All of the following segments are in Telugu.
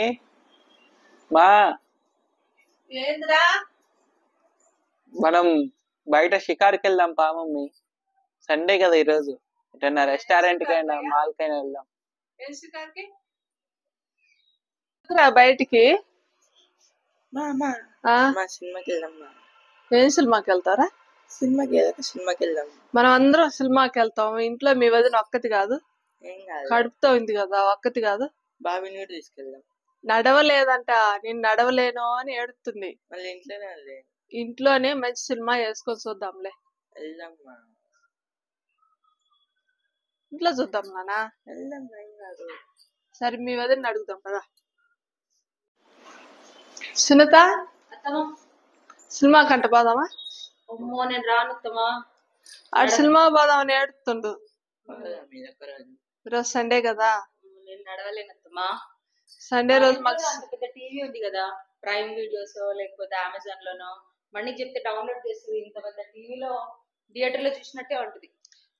ఏ మా ఏంద్రా మనం బయట షికార్కి వెళ్దాం పా మమ్మీ. సండే కదా ఈరోజు. ఎటన్నా రెస్టారెంట్ కైనా మాల్ కైనా వెళ్దాం. ఏం షికార్కి బయటికి సినిమాకి వెళ్దాం. ఏం సినిమాకి వెళ్తారా? సినిమాకి ఏదో సినిమాకి వెళ్దాం. మనం అందరం సినిమాకి వెళ్తాం. ఇంట్లో మీ వదిన ఒక్కటి కాదు, ఏం కాదు, కడుపుతో ఉంది కదా, ఒక్కటి కాదు. బాబీ నీరు తీసుకెళ్దాం. నడవలేదంట, నేను నడవలేను అని ఏడుతుంది. మళ్ళీ ఇంట్లోనే వెళ్ళి ఇంట్లోనే మంచి సినిమా వేసుకొని చూద్దాంలే. వెళ్దామ్మా, ఇంట్లో చూద్దాం నానా. వెళ్దాం, ఏం కాదు. సరే మీ వదిన అడుగుదాం కదా. సునీత, సినిమా కంట పోదామా? అమ్మో నేను రానుత్తమా. ఆడు సినిమా పోదామని ఏడుతుండు. మీ దగ్గర ఈరోజు సండే కదా. నేను నడవలేనత్తమా. సండే రోజు మాకు అంత పెద్ద టీవీ ఉంది కదా, ప్రైమ్ వీడియోస్ లేకపోతే అమెజాన్ లోనో మనకి చెప్తే డౌన్లోడ్ చేస్తుంది. ఇంత పెద్ద టీవీలో థియేటర్ లో చూసినట్టే ఉంటది.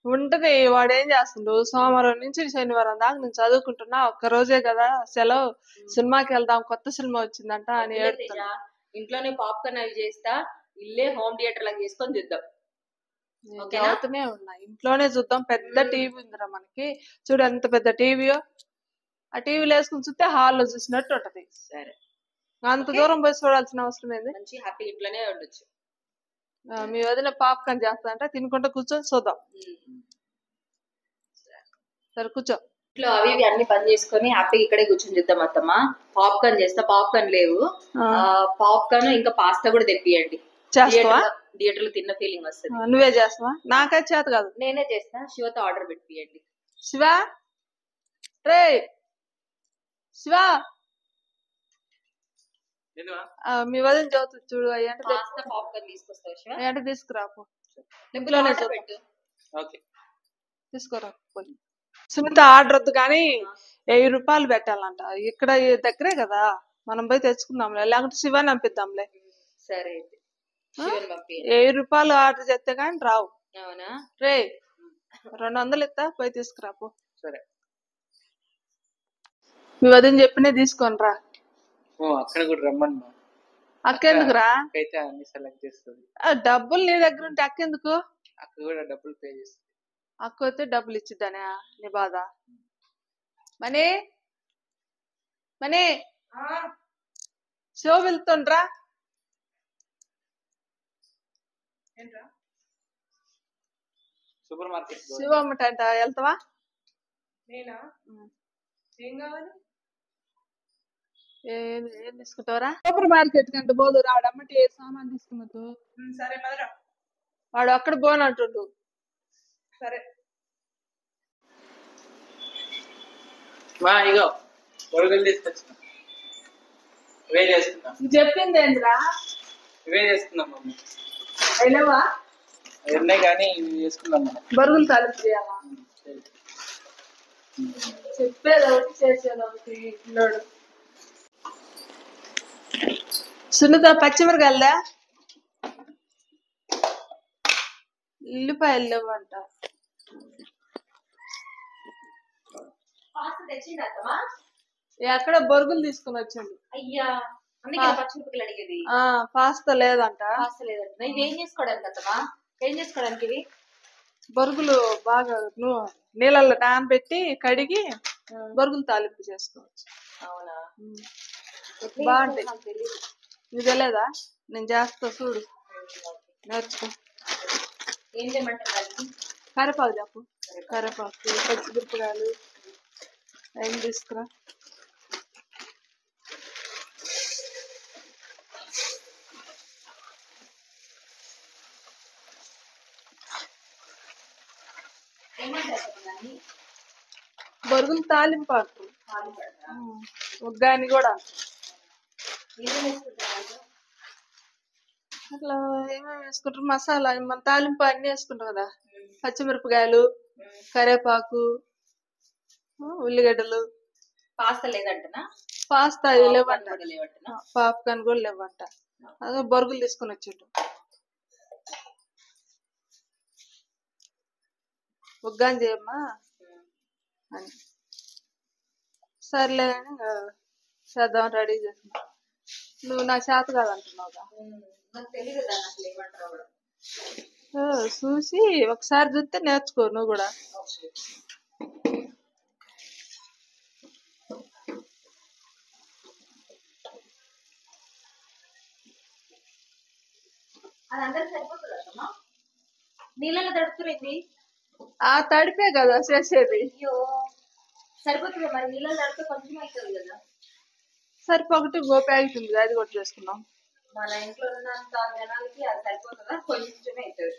ఉంటది. వాడు ఏం చేస్తుండు, సోమవారం నుంచి శనివారం దాకా నేను చదువుకుంటున్నా, ఒక్క రోజే కదా సెలవు, సినిమాకి వెళ్దాం, కొత్త సినిమా వచ్చిందంట అని ఏడుతున్నా. ఇంట్లోనే పాప్కార్న్ అవి చేస్తా, ఇల్లే హోమ్ థియేటర్ లాగా చేసుకొని చూద్దాం. అవుతూనే ఉన్నా. ఇంట్లోనే చూద్దాం. పెద్ద టీవీ ఉందిరా మనకి, చూడు ఎంత పెద్ద టీవీయో. ఆ టీవీలో వేసుకుని చూస్తే హాల్లో చూసినట్టు ఉంటది. సరే, అంత దూరం పోయి చూడాల్సిన అవసరం ఏంది? మంచి హ్యాపీ ఇంట్లోనే ఉండొచ్చు. మీ వదిన పాప్కార్న్ చేస్తా అంటే తినుకుంటా కూర్చొని చూద్దాం. సరే కూర్చో. ఇంట్లో అవి ఇవి అన్ని పని చేసుకొని హ్యాపీ ఇక్కడే కూర్చొని చూద్దాం అత్తమ్మ. పాప్కార్న్ చేస్తా, పాప్కార్న్ లేవు, పాప్కార్న్ ఇంకా పాస్తా కూడా తెప్పియండి. చేస్తావా? థియేటర్ లో తిన్న ఫీలింగ్ వస్తుంది. నువ్వే చేస్తావా? నాకైతే చేత కాదు. నేనే చేస్తా. శివతో ఆర్డర్ పెట్టియండి. శివ, రే శివ, మీ వదిన చదువుతుంది చూడు. పాస్తా పాప్కార్న్ తీసుకొస్తావు శివ? అంటే తీసుకురాపు. ఇంట్లోనే పెట్టు. తీసుకోరా. సునీత ఆర్డర్ వద్దు కానీ 1000 రూపాయలు పెట్టాలంట. ఇక్కడ దగ్గరే కదా, మనం పోయి తెచ్చుకుందాంలే, లేకుంటే శివాని పంపిద్దాంలే. సరే, 1000 రూపాయలు ఆర్డర్ చేస్తే కానీ రావు. అవునా? రే 200 ఇస్తా, పోయి తీసుకురాపు. సరే, మీ వదిన చెప్పినే తీసుకొని రా. అక్కడ కూడా రమ్మని మా అక్కెందుకురా? అయితే అన్ని సెలెక్ట్ చేస్తుంది. డబ్బులు నీ దగ్గర ఉంటే అక్కెందుకు? అక్క కూడా డబ్బులు పే చేస్తుంది. అక్క అయితే డబ్బులు ఇచ్చిద్దానే నీ బాధ. మనీ మనీ షో వెళ్తుండ్రా. సూపర్ మార్కెట్ శివమ్మటంట, వెళ్తావా? నేనా? ఏం కావాలి? ఏం తీసుకుంటావరా? సూపర్ మార్కెట్ కంటే పోదు రావడమ్మటి ఏ సామాన్ తీసుకున్నట్టు. సరే మదరా. వాడు అక్కడ పోనంటుండు. సరే మా ఇగో పొరుగులు తీసుకొచ్చిన, ఇవే చేసుకుందాం. చెప్పింది ఏంద్రా? ఇవే చేసుకుందాం మమ్మీ. అయినవా? అవి ఉన్నాయి కానీ ఇవి చేసుకుందాం మనం. బరుగులు తాలింపు చేయాలా? చెప్పేది ఒకటి చేసేది ఒకటి. పిల్లోడు సునీత పచ్చిమిరకాయలదా? ఉల్లిపాయలు లేవంట. పాస్తా తెచ్చింది అత్తమ్మా. ఎక్కడ బొరుగులు తీసుకుని వచ్చిండు. అయ్యా, అందుకే పచ్చిమిరపకాయలు అడిగేది. పాస్తా లేదంట. పాస్తా లేదంట. ఇది ఏం చేసుకోవడానికి అత్తమ్మా? ఏం చేసుకోవడానికి ఇవి? బొరుగులు బాగా నీళ్ళల్లో నానబెట్టి కడిగి బొరుగులు తాలింపు చేసుకోవచ్చు. అవునా? బాగుంటాయి. నీకు తెలియదా? నేను చేస్తా చూడు, నేర్చుకో. ఏం చేయమంటారు? కరివేపాకు చెప్పు. కరివేపాకు, పచ్చిమిరపకాయలు ఏం తీసుకురా. బొరుగులు తాలింపు అంటారు. ఉగ్గాని కూడా అట్లా ఏమేమి వేసుకుంటారు? మసాలా మన తాలింపు అన్ని వేసుకుంటాం కదా. పచ్చిమిరపకాయలు, కరివేపాకు, ఉల్లిగడ్డలు. పాస్తా లేదంటనా? పాస్తా లేవంట. పాప్కార్న్ కూడా లేవంట. అదే బొరుగులు తీసుకుని వచ్చిండు. ఉగ్గాని చేయమ్మా అని. సర్లే అని చేద్దాం రెడీ చేస్తున్నా. నువ్వు నా చేత కాదంటున్నావుగా. నాకు తెలియదు కదా అసలు ఏమంటారో కూడా. చూసి ఒకసారి చూస్తే నేర్చుకో నువ్వు కూడా. అది అందరికి సరిపోతుందమ్మా? నీళ్ళలో తడుపుతుంది. తడిపే కదా చేసేది. అయ్యో సరిపోతుంది మరి, నీళ్ళలో తడిపితే కొంచెం అవుతుంది కదా. సరిపోకటి ప్యాకెట్ ఉంది, అది కూడా చేసుకున్నాం. మన ఇంట్లో ఉన్నంత జనాలకి అది సరిపోతుందా? కొంచెమే అవుతుంది.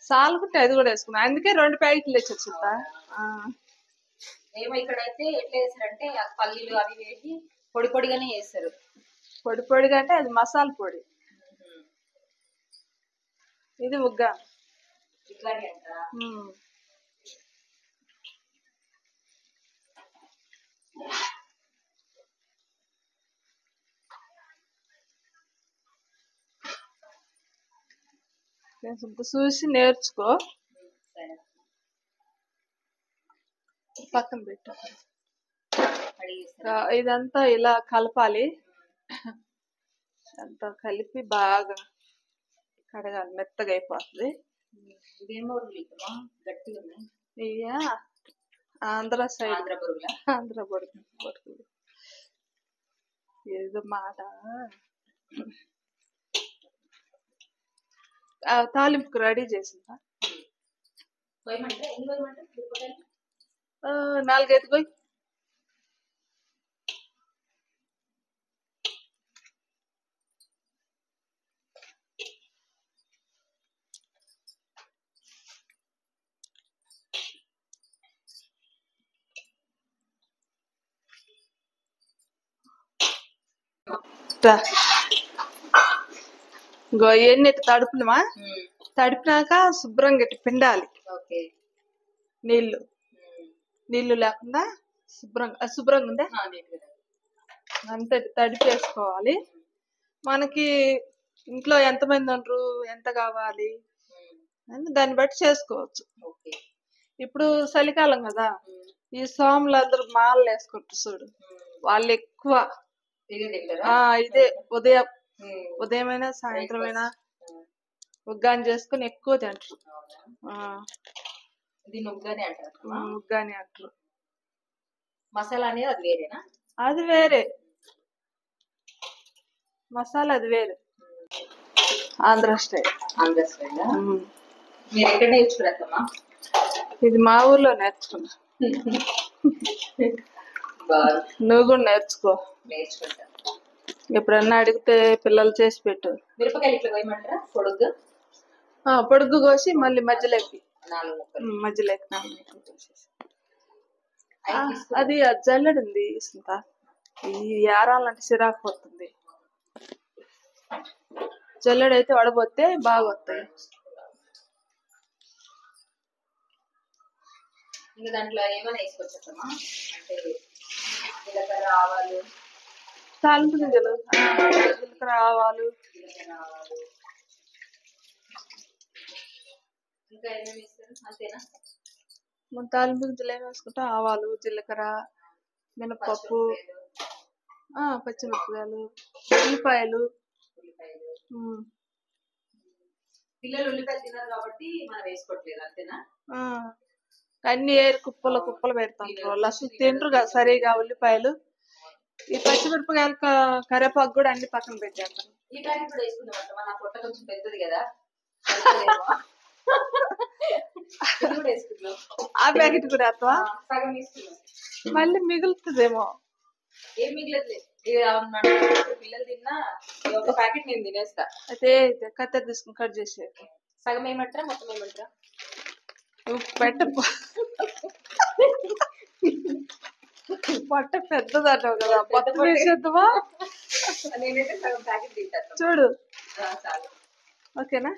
సాలుకుంటే అది కూడా వేసుకున్నాం, అందుకే 2 ప్యాకెట్లు తెచ్చొచ్చుందా. ఏమో ఇక్కడైతే ఎట్లా వేస్తారంటే పల్లీలు అవి వేసి పొడి పొడిగానే వేస్తారు. పొడి పొడిగా అంటే అది మసాలా పొడి, ఇది ముగ్గా ఇట్లానే అంటారా? చూసి నేర్చుకో. పక్కన పెట్టు. ఇదంతా ఇలా కలపాలి. అంతా కలిపి బాగా కడగాలి, మెత్తగా అయిపోతుంది. ఇదేమో గట్టిగా ఉన్నాయి. ఇయ్యా ఆంధ్ర సైడ్, ఆంధ్ర బొరుగులు. ఏదో మాట. తాలింపుకు రెడీ చేసిందా? 4-5 పోయి. ఎన్ని తడుపునమా, తడిపినాక శుభ్రంగా ఇట్టు పిండాలి. నీళ్లు లేకుండా శుభ్రంగా ఉందా అంతే తడిపేసుకోవాలి. మనకి ఇంట్లో ఎంతమంది ఉండరు, ఎంత కావాలి దాన్ని బట్టి చేసుకోవచ్చు. ఇప్పుడు చలికాలం కదా, ఈ సోములు అందరూ మాలలు వేసుకుంటారు చూడు, వాళ్ళు ఎక్కువ ఇదే ఉదయమైనా సాయంత్రమైనా ఉగ్గాని చేసుకుని ఎక్కువ తింటారు. ఉగ్గాని అంటారు. మసాలా అనేది అది వేరేనా? అది వేరే మసాలా, అది వేరే. ఆంధ్ర స్టైల్. మీరు ఎక్కడ నేర్చుకున్నారమ్మా? ఇది మా ఊర్లో నేర్చుకున్నా. నువ్వు కూడా నేర్చుకుంటా. ఎప్పుడన్నా అడిగితే పిల్లలు చేసి పెట్టు. మిరపకాయలు ఇట్లా కోయమంటారా? పొడుగు కోసి మళ్ళీ మధ్యలోకి 4 అది జల్లెడు ఉంది ఇంత. ఈ యారాలంటే సిరాకు పోతుంది. జల్లెడు అయితే వడబోతే బాగా వస్తాయి. ఇంకా దాంట్లో ఏమైనా వేసుకోవచ్చమ్మా? అంటే జీలకర్ర, ఆవాలు, తాలింపు గింజలు, జీలకర్ర, ఆవాలు. ఇంకా ఏమేమి వేస్తారు? అంతేనా? తాలింపు గింజలు ఏమి వేసుకుంటాం? ఆవాలు, జీలకర్ర, మినపప్పు, పచ్చిమిరపకాయలు, ఉల్లిపాయలు. పిల్లలు ఉల్లిపాయలు తిన్నారు కాబట్టి మనం వేసుకోవట్లేదు, అంతేనా? అన్ని ఏరు కుప్పలు పెడతాం. లస్సు తింటారు కదా సరిగా ఉల్లిపాయలు. ఈ పచ్చిమిరపకాయలు, కరివేపాకు కూడా అన్ని పక్కన పెట్టేస్తాం. ఈ ప్యాకెట్ కూడా వేసుకుందాం. నా పొట్ట కొంచెం పెద్దది కదా, ఆ ప్యాకెట్ కూడా వేస్తావా? సగం తీసుకున్నాం, మళ్ళీ మిగులుతుందేమో. ఏం మిగలట్లేదు. పిల్లలు తిన్నా ఒక ప్యాకెట్ నేను తినేస్తా. అయితే కత్తెర తీసుకుని కట్ చేసే. సగం ఏమంటారా, మొత్తం ఏమంటారా? పెట్ట పొట్ట పెద్దదంటావు కదా, మొత్తం వేసేద్దామా? నేనైతే సగం ప్యాకెట్ తింటాను చూడు. ఓకేనా?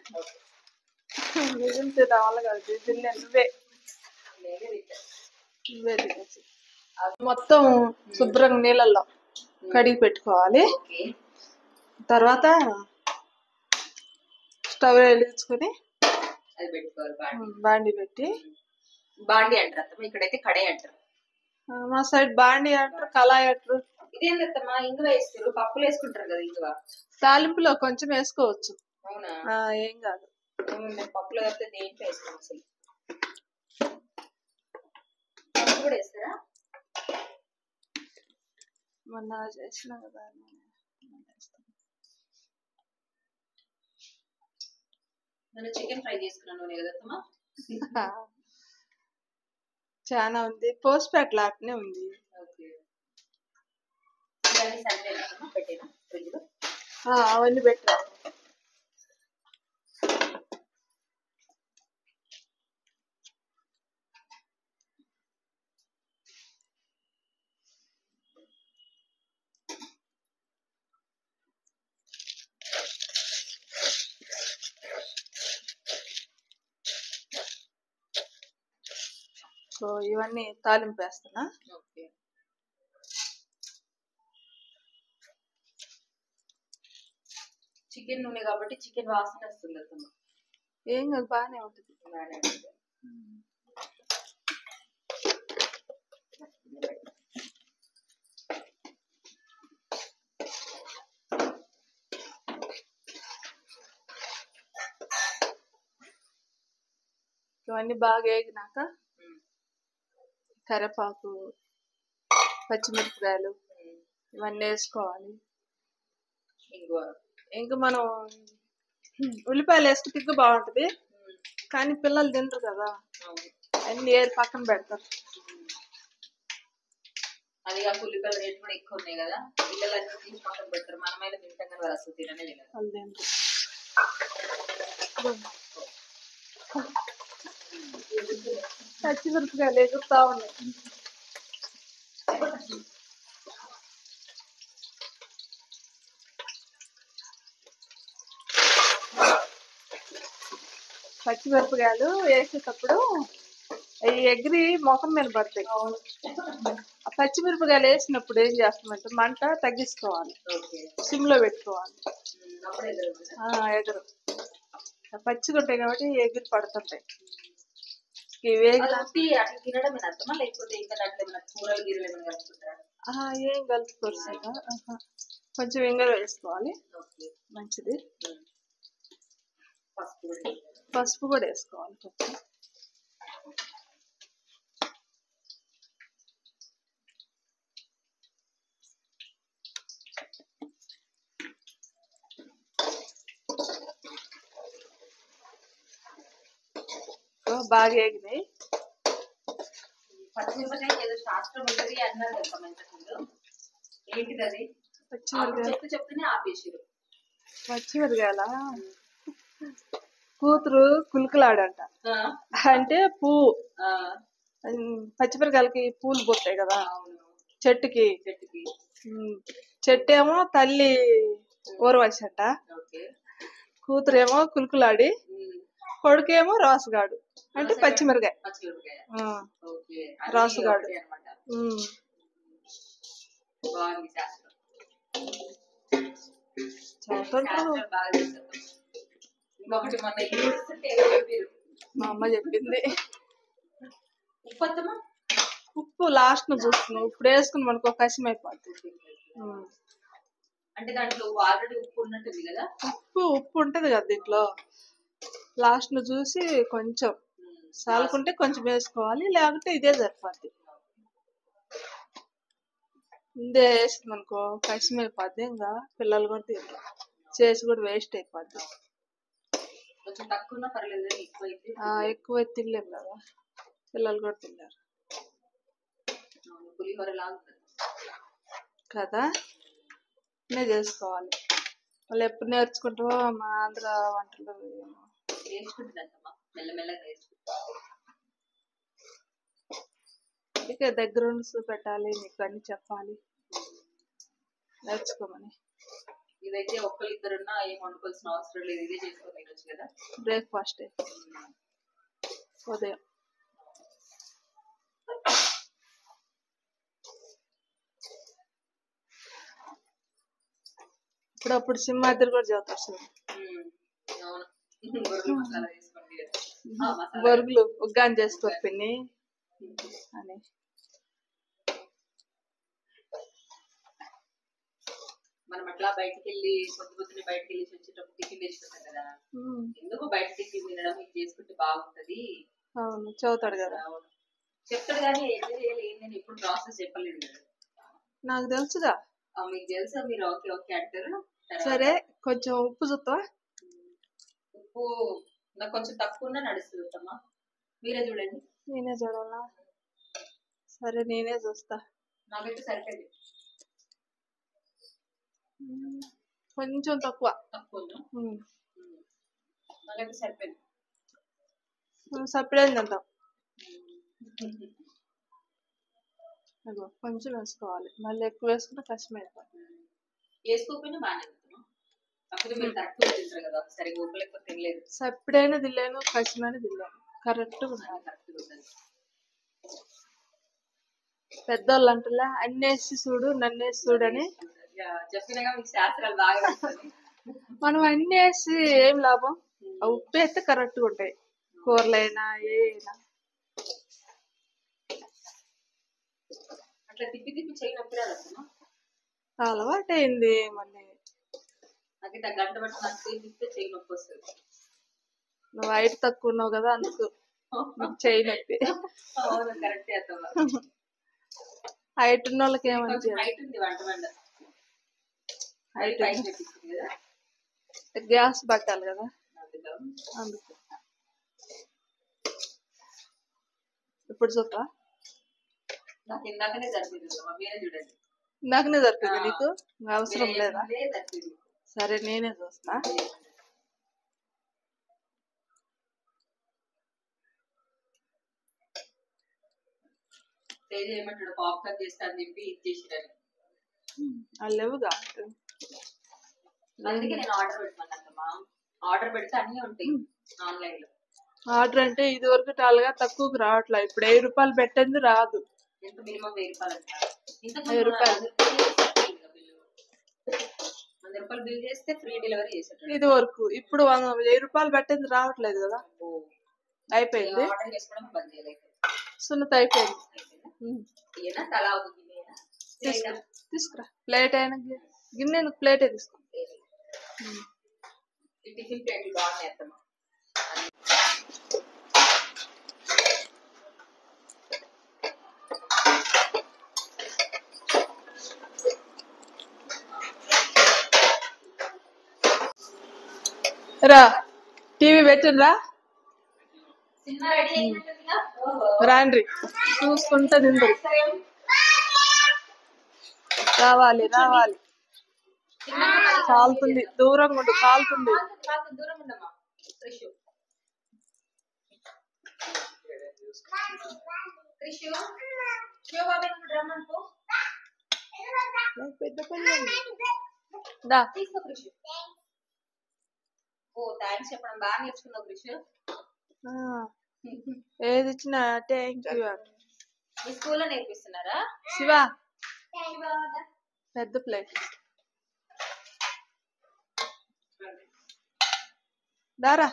మిగిలితే రావాలి కదా, నువ్వే తినేసి మొత్తం శుభ్రంగా నీళ్ళల్లో కడిగి పెట్టుకోవాలి. తర్వాత స్టవ్ వెలిగించుకొని అది పెట్టుకోవాలి. బాండి పెట్టి. బాండి అంటారు, ఇక్కడైతే కడాయి అంటారు. మా సైడ్ బాండి అంటారు, కళాయి అంటారు. ఇదేందమ్మా ఇంగువ వేస్తారు, పప్పులు వేసుకుంటారు కదా ఇంగువ. తాలింపులో కొంచెం వేసుకోవచ్చు. అవునా? ఏం కాదు. మేము పప్పులో తప్పితే దేంట్లో వేస్తాం అసలు. పప్పు కూడా వేస్తారా? మొన్న చేసిన కదా. నేను చికెన్ ఫ్రై చేసుకున్నాను కదమ్మా. చాలా ఉంది, పోస్ట్పేటలో అట్నే ఉంది. ఓకే. ఇవన్నీ సండేనా పెట్టేనా ఫ్రిడ్జ్ లో? అవన్నీ పెట్టా. సో ఇవన్నీ తాలింపు వేస్తున్నా. ఓకే. చికెన్ నూనె కాబట్టి చికెన్ వాసన వస్తుంది అత్తమ్మ. ఏం కాదు, బాగానే ఉంటుంది. బాగానే ఉంటుంది. ఇవన్నీ బాగా వేగినాక కరివేపాకు, పచ్చిమిరపకాయలు ఇవన్నీ వేసుకోవాలి. ఇంకా మనం ఉల్లిపాయలు వేస్తే తిగ్గు బాగుంటది, కానీ పిల్లలు తింటారు కదా, అన్ని ఏరి పక్కన పెడతారు. అది కాక ఉల్లిపాయల రేట్ కూడా ఎక్కువ ఉన్నాయి కదా, పిల్లలు అన్ని తీసి పక్కన పెడతారు. మనమైనా తింటాం కదా, వాళ్ళు అసలు తిననే తినరు. పచ్చిమిరపకాయలు ఎగురుతా ఉన్నాయి. పచ్చిమిరపకాయలు వేసేటప్పుడు అవి ఎగిరి ముఖం మీద పడతాయి. ఆ పచ్చిమిరపకాయలు వేసినప్పుడు ఏం చేస్తామంటే మంట తగ్గించుకోవాలి, సిమ్ లో పెట్టుకోవాలి. ఎగురు పచ్చిగా ఉంటాయి కాబట్టి ఎగిరి పడుతుంటాయి. తినడం అర్థమా, లేకపోతే ఇంకా దాంట్లో ఏమైనా కూరలు గిరలు ఏమైనా కలుపుకుంటారా? ఏం కలుపుకోరు సార్, కొంచెం ఇంగ వేసుకోవాలి, మంచిది. పసుపు కూడా వేసుకోవాలి కొంచెం. బాగా వేగినాయి. పచ్చిమిరపకాయ ఏదో శాస్త్రం ఉంటుంది అన్నారు కదా ఇంతకుముందు, ఏంటిది అది? చెప్తూనే ఆపేసారు. పచ్చిమిరకాయల కూతురు కులుకులాడంట. అంటే పువ్వు, పచ్చిమిరకాయలకి పూలు పోతాయి కదా చెట్టుకి. చెట్టు ఏమో తల్లి ఊరవశ అంట, కూతురేమో కులుకులాడి, కొడుకేమో రాసుగాడు అంటే పచ్చిమిరకాయ. రాసుగాడు. మా అమ్మ చెప్పింది. ఉప్పు లాస్ట్ ను చూస్తున్నావు, ఇప్పుడు వేసుకుని మనకు ఒక కసిం అయిపోతుంది. అంటే దాంట్లో ఆల్రెడీ ఉప్పు ఉన్నట్టుంది కదా. ఉప్పు ఉంటది కదా దీంట్లో, లాస్ట్ ను చూసి కొంచెం సాలుకుంటే కొంచెం వేసుకోవాలి, లేకపోతే ఇదే సరిపోద్ది. ఇదే వేస్తుంది అనుకో కసిం అయిపోద్ది, ఇంకా పిల్లలు కూడా తింటారు, చేసి కూడా వేస్ట్ అయిపోద్ది. కొంచెం తక్కువ పర్లేదు, ఎక్కువ తినలేము కదా, పిల్లలు కూడా తిన్నారు కదా. నే చేసుకోవాలి, వాళ్ళు ఎప్పుడు నేర్చుకుంటావో మా ఆంధ్ర వంటలు. ఇక దగ్గర పెట్టాలి, మీకు అన్ని చెప్పాలి, నేర్చుకోమని. ఇదైతే ఒక్కరిద్దరున్నా ఏం వండుకోవాల్సిన అవసరం లేదు, ఇదే చేసుకొని తినొచ్చు కదా. బ్రేక్ఫాస్ట్ ఉదయం. ఇప్పుడప్పుడు సింహాద్రి కూడా చదువుతారు బొరుగులు ఉగ్గాని చేసుకోరు పిన్ని అని. మనం అట్లా బయటికి వెళ్ళి పొద్దునే బయటికి వెళ్ళి వచ్చేటప్పుడు టిఫిన్ తెచ్చుకుంటాం కదా, ఎందుకు బయట టిఫిన్ తినడం ఇది చేసుకుంటే బాగుంటది. అవును చదువుతాడు కదా. అవును. చెప్తాడు కానీ ఎట్లా చేయాలి ఏంటని ఎప్పుడు ప్రాసెస్ చెప్పలేదు కదా. నాకు తెలుసుగా. మీకు తెలుసా, మీరు ఓకే ఓకే అంటారు. సరే కొంచెం ఉప్పు చూస్తావా? ఉప్పు నాకు కొంచెం తక్కువ ఉన్నా నడుస్తుంది అమ్మా, మీరే చూడండి. నేనే చూడాలా? సరే నేనే చూస్తా. నాకైతే సరిపోయింది. కొంచెం తక్కువ. నాకైతే సరిపోయింది. సపరేట్ అంటాం. కొంచెం వేసుకోవాలి, మళ్ళీ ఎక్కువ వేసుకుంటే కష్టం అయిపోతుంది. వేసుకోకపోయినా బాగానే తింటున్నాం, అప్పుడు మీరు కరెక్ట్గా తింటారు కదా. సరిగ్గా ఉప్పు లేకపోతే తినలేదు. సపరేట్ తినలేను, కష్టమైన తినలేను, కరెక్ట్ పెద్దోళ్ళు అంటున్నా అన్నేసి చూడు నన్నేసి చూడు అని. చెప్పినగా మీకు శాస్త్రాలు బాగా. మనం అన్ని వేసి ఏం లాభం? ఉప్పు అయితే కరెక్ట్ గా ఉంటాయి కూరలైనా ఏనా. అట్లా తిప్పి తిప్పి చేయనప్పుడే అలవాటు అయింది. మళ్ళీ అది గంట బట్టి నాకు తిప్పితే చేయి నొప్పి వస్తుంది. నువ్వు హైట్ తక్కువ ఉన్నావు కదా అందుకు చేయి నొప్పి. అవును కరెక్టే అత్తమ్మ. హైట్ ఉన్న వాళ్ళకి ఏమంటే హైట్ ఉంది వంట వంట హైట్ కదా, గ్యాస్ పట్టాలి కదా అందుకు. ఇప్పుడు చూపా నాకు ఇందాకనే సరిపోయింది. మీరే చూడండి. ఇందాకనే సరిపోయింది నీకు, అవసరం లేదా? సరే నేనే చూస్తా. ఏమంటాడు పాప్కార్న్ చేస్తా అని చెప్పి ఇది చేసిరని అది లేవుగా. అందుకే నేను ఆర్డర్ పెట్టమన్నా. ఆర్డర్ పెడితే అన్ని ఉంటాయి ఆన్లైన్ లో. ఆర్డర్ అంటే ఇది వరకు టాలుగా తక్కువకు రావట్లే, ఇప్పుడు 1000 రూపాయలు పెట్టింది రాదు. ఎంత మినిమం 1000 రూపాయలు అంట. 1000 రూపాయలు 100 రూపాయలు బిల్ చేస్తే ఫ్రీ డెలివరీ చేసేటప్పుడు ఇది వరకు. ఇప్పుడు 1000 రూపాయలు పెట్టింది రావట్లేదు కదా, అయిపోయింది. ఆర్డర్ చేసుకోవడం బంద్ చేయలేదు. సున్నత అయిపోయింది. తీసుకురా ప్లేట్ అయినా గిన్నె ప్లేటే తీసుకో. టిఫిన్ ప్లేట్లు బాగున్నాయి అత్తమ్మ. రా టీవీ పెట్టిండ్రా, రాండ్రి చూసుకుంటా తిండ్రు. రావాలి రావాలి, కాలుతుంది, దూరంగా ఉండు కాలుతుంది. పెద్ద పని దా. ఓ థ్యాంక్స్ చెప్పడం బాగా నేర్చుకున్నావు కృషి. ఏది ఇచ్చినా థ్యాంక్ యూ. మీ స్కూల్లో నేర్పిస్తున్నారా? శివ పెద్ద ప్లేట్ దారా.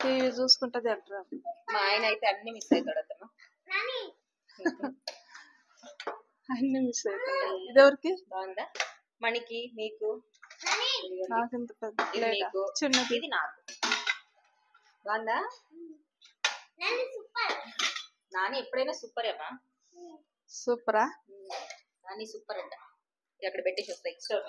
టీవీ చూసుకుంటది అంటారా. మా ఆయన అయితే అన్ని మిస్ అవుతాడు అతను. అన్ని మిస్ అవుతాడు. ఇదెవరికి? బాగుందా? మణికి, మీకు, నాకు ఇంత పెద్ద ప్లేట్ చిన్నది. ఇది నాకు బాగుందా? నాని ఎప్పుడైనా సూపర్ ఏమా. సూపరా? నాని సూపర్ అంట. అక్కడ పెట్టేసి వస్తా ఎక్స్ట్రా.